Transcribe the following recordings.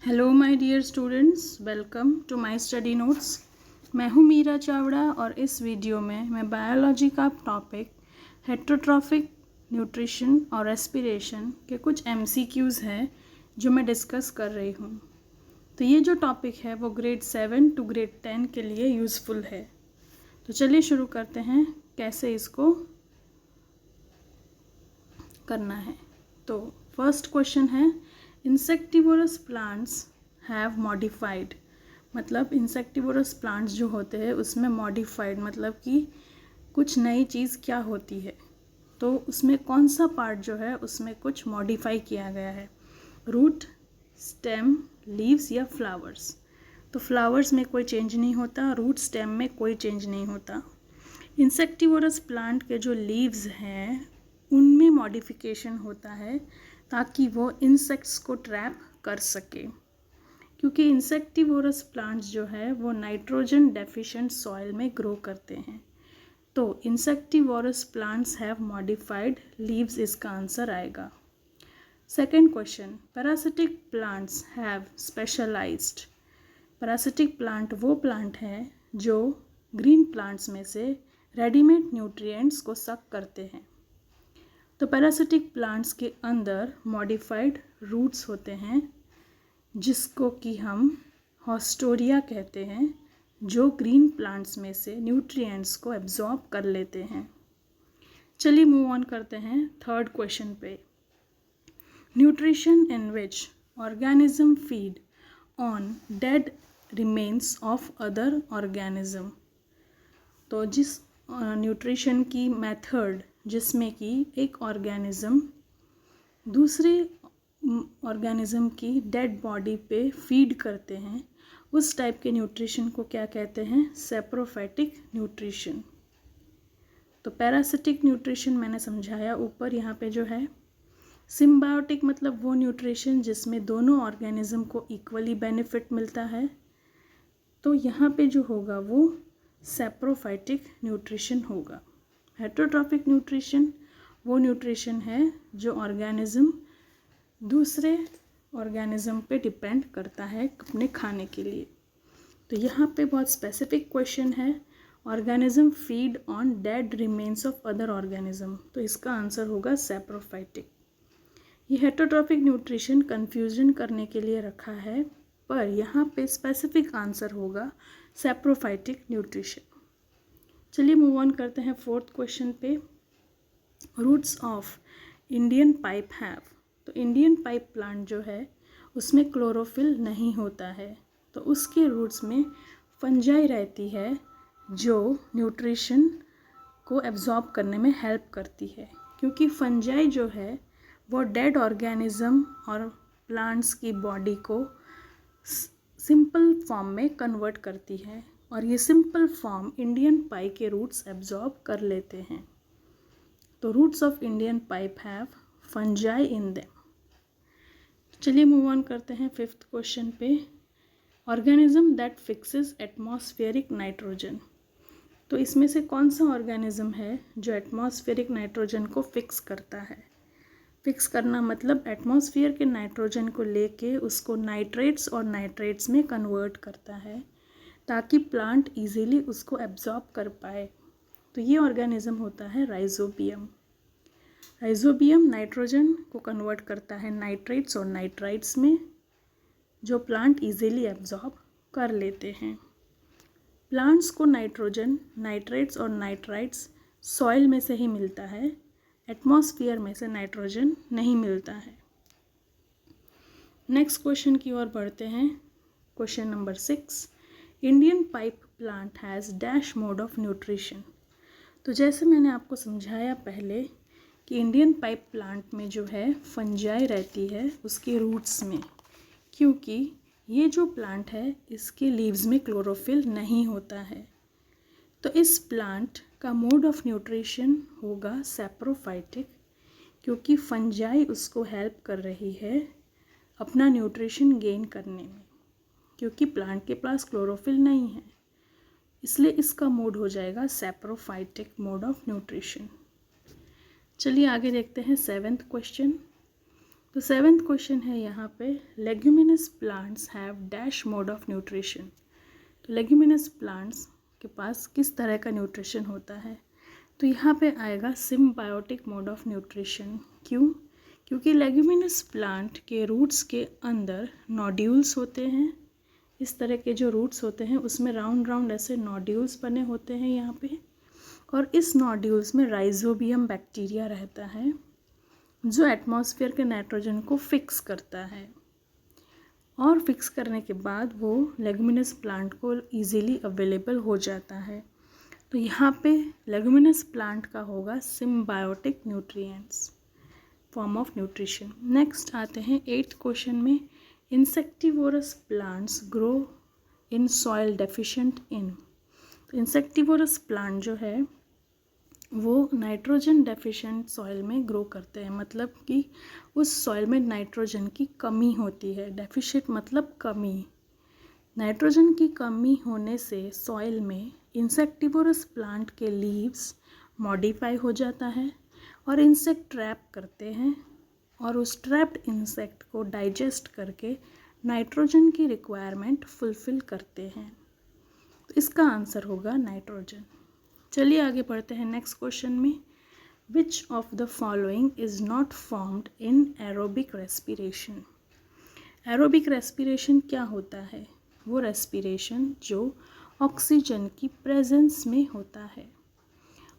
Hello my dear students, welcome to my study notes. मैं हूं मीरा चावड़ा और इस वीडियो में मैं बायोलॉजी का टॉपिक हेटरोट्रॉफिक न्यूट्रिशन और रेस्पिरेशन के कुछ MCQs हैं जो मैं डिस्कस कर रही हूं। तो ये जो टॉपिक है वो ग्रेड 7 टू ग्रेड 10 के लिए यूज़फुल है। तो चलिए शुरू करते हैं कैसे इसको करना है। तो फर्स्ट क्वेश्चन है, इंसेक्टिवोरस प्लांट्स हैव मॉडिफाइड। मतलब इंसेक्टिवोरस प्लांट्स जो होते हैं उसमें मॉडिफाइड मतलब कि कुछ नई चीज़ क्या होती है, तो उसमें कौन सा पार्ट जो है उसमें कुछ मॉडिफाई किया गया है, रूट, स्टेम, लीव्स या फ्लावर्स। तो फ्लावर्स में कोई चेंज नहीं होता, रूट स्टेम में कोई चेंज नहीं होता। इंसेक्टिवोरस प्लांट के जो लीव्स हैं उनमें मॉडिफिकेशन होता है ताकि वो इंसेक्ट्स को ट्रैप कर सके, क्योंकि इंसेक्टिवोरस प्लांट्स जो है वो नाइट्रोजन डेफिशिएंट सॉइल में ग्रो करते हैं। तो insectivorous plants have modified leaves, इसका आंसर आएगा। Second question, parasitic plants have specialized. Parasitic plant वो प्लांट हैं जो ग्रीन प्लांट्स में से रेडीमेड न्यूट्रिएंट्स को सक करते हैं। तो पैरासिटिक प्लांट्स के अंदर मॉडिफाइड रूट्स होते हैं जिसको कि हम हॉस्टोरिया कहते हैं, जो ग्रीन प्लांट्स में से न्यूट्रिएंट्स को एब्जॉर्ब कर लेते हैं। चलिए मूव ऑन करते हैं थर्ड क्वेश्चन पे। Nutrition in which organism feed on dead remains of other organism. तो जिस न्यूट्रिशन की मेथड जिसमें कि एक ऑर्गेनिज्म दूसरे ऑर्गेनिज्म की डेड बॉडी पे फीड करते हैं, उस टाइप के न्यूट्रिशन को क्या कहते हैं, सैप्रोफाइटिक न्यूट्रिशन। तो पैरासिटिक न्यूट्रिशन मैंने समझाया ऊपर, यहाँ पे जो है सिम्बायोटिक मतलब वो न्यूट्रिशन जिसमें दोनों ऑर्गेनिज्म को इक्वली बेनिफिट मिलता है। तो यहाँ पे जो होगा वो सैप्रोफाइटिक न्यूट्रिशन होगा। हेटरोट्रॉफिक न्यूट्रिशन वो न्यूट्रिशन है जो ऑर्गेनिज्म दूसरे ऑर्गेनिज्म पे डिपेंड करता है अपने खाने के लिए। तो यहाँ पे बहुत स्पेसिफिक क्वेश्चन है, organism feed on dead remains of other organism, तो इसका आंसर होगा सैप्रोफाइटिक। ये हेटरोट्रॉफिक न्यूट्रिशन कन्फ्यूजन करने के लिए रखा है, पर यहाँ पे स्पेसिफिक आंसर होगा सैप्रोफाइटिक न्यूट्रिशन। चलिए मूव ऑन करते हैं फोर्थ क्वेश्चन पे। Roots of Indian pipe have. तो इंडियन पाइप प्लांट जो है उसमें क्लोरोफिल नहीं होता है, तो उसके रूट्स में फंजाई रहती है जो न्यूट्रिशन को एब्जॉर्ब करने में हेल्प करती है, क्योंकि फंजाई जो है वो डेड ऑर्गेनिज्म और प्लांट्स की बॉडी को सिंपल फॉर्म में कन्वर्ट करती है, और ये सिंपल फॉर्म इंडियन पाइप के रूट्स एब्जॉर्ब कर लेते हैं। तो roots of Indian pipe have fungi in them. चलिए मूव ऑन करते हैं फिफ्थ क्वेश्चन पे। Organism that fixes atmospheric nitrogen. तो इसमें से कौन सा ऑर्गेनिज्म है जो एटमॉस्फेरिक नाइट्रोजन को फिक्स करता है। फिक्स करना मतलब एटमॉस्फेयर के नाइट्रोजन को लेके उसको नाइट्रेट्स और नाइट्रेट्स में कन्वर्ट करता है ताकि प्लांट इजीली उसको एब्जॉर्ब कर पाए। तो ये ऑर्गेनिज्म होता है राइजोबियम। राइजोबियम नाइट्रोजन को कन्वर्ट करता है नाइट्रेट्स और नाइट्राइट्स में, जो प्लांट इजीली एब्जॉर्ब कर लेते हैं। प्लांट्स को नाइट्रोजन, नाइट्रेट्स और नाइट्राइट्स सॉइल में से ही मिलता है, एटमॉस्फेयर में से नाइट्रोजन नहीं मिलता है। नेक्स्ट क्वेश्चन की ओर बढ़ते हैं। Question number 6, Indian pipe plant has dash mode of nutrition. तो जैसे मैंने आपको समझाया पहले कि इंडियन पाइप प्लांट में जो है फंजाई रहती है उसके रूट्स में, क्योंकि ये जो प्लांट है इसके लीव्स में क्लोरोफिल नहीं होता है। तो इस प्लांट का मोड ऑफ न्यूट्रिशन होगा सैप्रोफाइटिक, क्योंकि फंजाई उसको हेल्प कर रही है अपना न्यूट्रिशन गेन करने में, क्योंकि प्लांट के पास क्लोरोफिल नहीं है, इसलिए इसका मोड हो जाएगा सैप्रोफाइटिक मोड ऑफ न्यूट्रिशन। चलिए आगे देखते हैं सेवेंथ क्वेश्चन। तो 7th क्वेश्चन है यहाँ पे, leguminous plants have dash mode of nutrition. तो लेग्यूमिनस प्लांट्स के पास किस तरह का न्यूट्रिशन होता है? तो यहाँ पे आएगा सिम्बायोटिक मोड ऑफ न्यूट्रिशन। क्यों? क्योंकि लेग्यूमिनस प्लांट के रूट्स के अंदर नोड्यूल्स होते हैं। इस तरह के जो रूट्स होते हैं उसमें राउंड राउंड ऐसे नोड्यूल्स बने होते हैं यहाँ पे, और इस नोड्यूल्स में राइजोबियम बैक्टीरिया रहता है जो एटमॉस्फेयर के नाइट्रोजन को फिक्स करता है, और फिक्स करने के बाद वो लेग्यूमिनस प्लांट को इजीली अवेलेबल हो जाता है। तो यहाँ पे लेग्यूमिनस प्लांट का होगा symbiotic nutrients form of nutrition. Next आते हैं 8th क्वेश्चन में, insectivorous plants grow in soil deficient in. तो इंसेक्टिवोरस प्लांट जो है वो नाइट्रोजन डेफिशिएंट सॉइल में ग्रो करते हैं, मतलब कि उस सॉइल में नाइट्रोजन की कमी होती है। डेफिशिएंट मतलब कमी। नाइट्रोजन की कमी होने से सॉइल में इंसेक्टिवोरस प्लांट के लीव्स मॉडिफाई हो जाता है और इंसेक्ट ट्रैप करते हैं, और उस ट्रैप्ड इंसेक्ट को डाइजेस्ट करके नाइट्रोजन की रिक्वायरमेंट फुलफिल करते हैं। तो इसका आंसर होगा नाइट्रोजन। चलिए आगे बढ़ते हैं नेक्स्ट क्वेश्चन में, which of the following is not formed in aerobic respiration. Aerobic respiration क्या होता है? वो रेस्पिरेशन जो ऑक्सीजन की प्रेजेंस में होता है।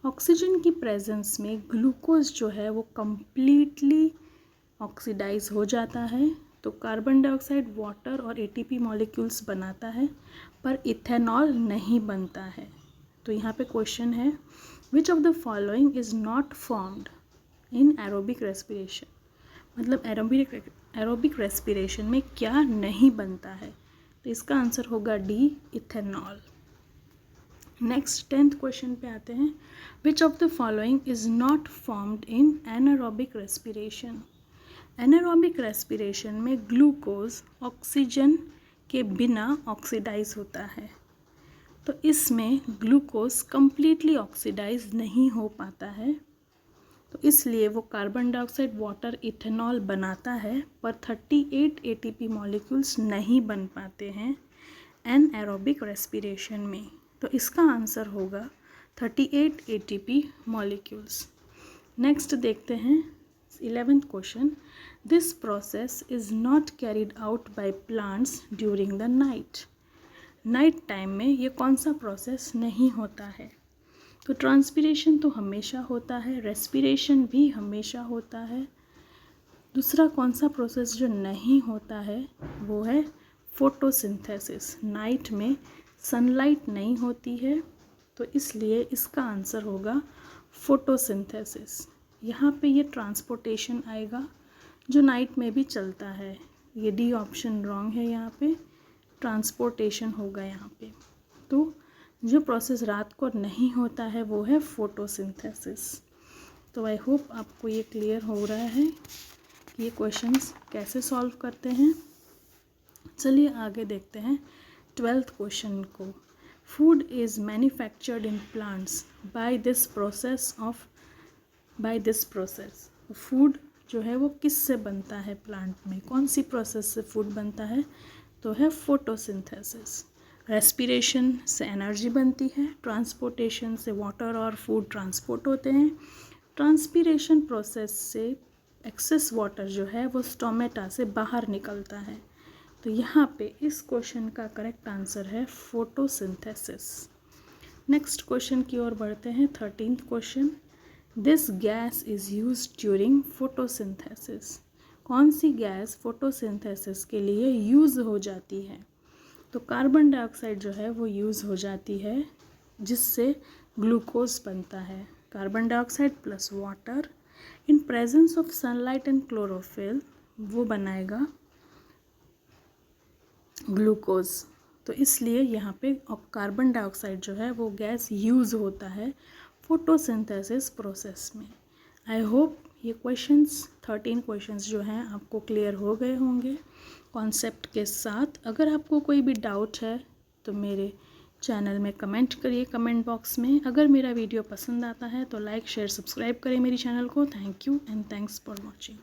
ऑक्सीजन की प्रेजेंस में ग्लूकोज जो है वो कम्प्लीटली ऑक्सीडाइज हो जाता है, तो कार्बन डाइऑक्साइड, वाटर और एटीपी मॉलिक्यूल्स बनाता है, पर इथेनॉल नहीं बनता है। तो यहाँ पे क्वेश्चन है, which of the following is not formed in aerobic respiration, मतलब एरोबिक रेस्पिरेशन में क्या नहीं बनता है? तो इसका आंसर होगा D, ethanol. Next 10th question पे आते हैं, which of the following is not formed in anaerobic respiration. Anaerobic respiration में ग्लूकोज ऑक्सीजन के बिना ऑक्सीडाइज होता है, तो इसमें ग्लूकोज कम्प्लीटली ऑक्सीडाइज नहीं हो पाता है, तो इसलिए वो कार्बन डाइऑक्साइड, वाटर, इथेनॉल बनाता है, पर 38 एटीपी मॉलिक्यूल्स नहीं बन पाते हैं एनारोबिक रेस्पिरेशन में। तो इसका आंसर होगा 38 एटीपी मॉलिक्यूल्स। नेक्स्ट देखते हैं 11th question, this process is not carried out by plants during the night. Night time में ये कौन सा प्रोसेस नहीं होता है? तो ट्रांसपिरेशन तो हमेशा होता है, रेस्पिरेशन भी हमेशा होता है। दूसरा कौन सा प्रोसेस जो नहीं होता है वो है फोटोसिंथेसिस। नाइट में सनलाइट नहीं होती है, तो इसलिए इसका आंसर होगा फोटोसिंथेसिस। यहाँ पे ये ट्रांसपोर्टेशन आएगा जो नाइट में भी चलता है। ये डी ऑप्शन रॉन्ग है, यहाँ पे ट्रांसपोर्टेशन होगा यहाँ पे। तो जो प्रोसेस रात को नहीं होता है वो है फोटोसिंथेसिस। तो आई होप आपको ये क्लियर हो रहा है कि ये क्वेश्चंस कैसे सॉल्व करते हैं। चलिए आगे देखते हैं 12th क्वेश्चन को, food is manufactured in plants by this process. Food जो है वो किस से बनता है प्लांट में, कौन सी प्रोसेस से फूड बनता है? तो है फोटोसिंथेसिस। रेस्पिरेशन से एनर्जी बनती है, ट्रांसपोर्टेशन से वाटर और फूड ट्रांसपोर्ट होते हैं, ट्रांसपिरेशन प्रोसेस से एक्सेस वाटर जो है वो स्टोमेटा से बाहर निकलता है। तो यहाँ पे इस क्वेश्चन का करेक्ट आंसर है फोटोसिंथेसिस। नेक्स्ट क्वेश्चन की ओर बढ़ते हैं 13th question, this gas is used during photosynthesis. कौन सी गैस फोटोसिंथेसिस के लिए यूज़ हो जाती है? तो कार्बन डाइऑक्साइड जो है वो यूज़ हो जाती है, जिससे ग्लूकोज बनता है। Carbon dioxide plus water in presence of sunlight and chlorophyll वो बनाएगा ग्लूकोज। तो इसलिए यहाँ पे कार्बन डाइऑक्साइड जो है वो गैस यूज़ होता है फोटोसिंथेसिस प्रोसेस में। आई होप ये क्वेश्चंस 13 क्वेश्चंस जो हैं आपको क्लियर हो गए होंगे कॉन्सेप्ट के साथ। अगर आपको कोई भी डाउट है तो मेरे चैनल में कमेंट करिए कमेंट बॉक्स में। अगर मेरा वीडियो पसंद आता है तो लाइक शेयर सब्सक्राइब करें मेरी चैनल को। Thank you and thanks for watching.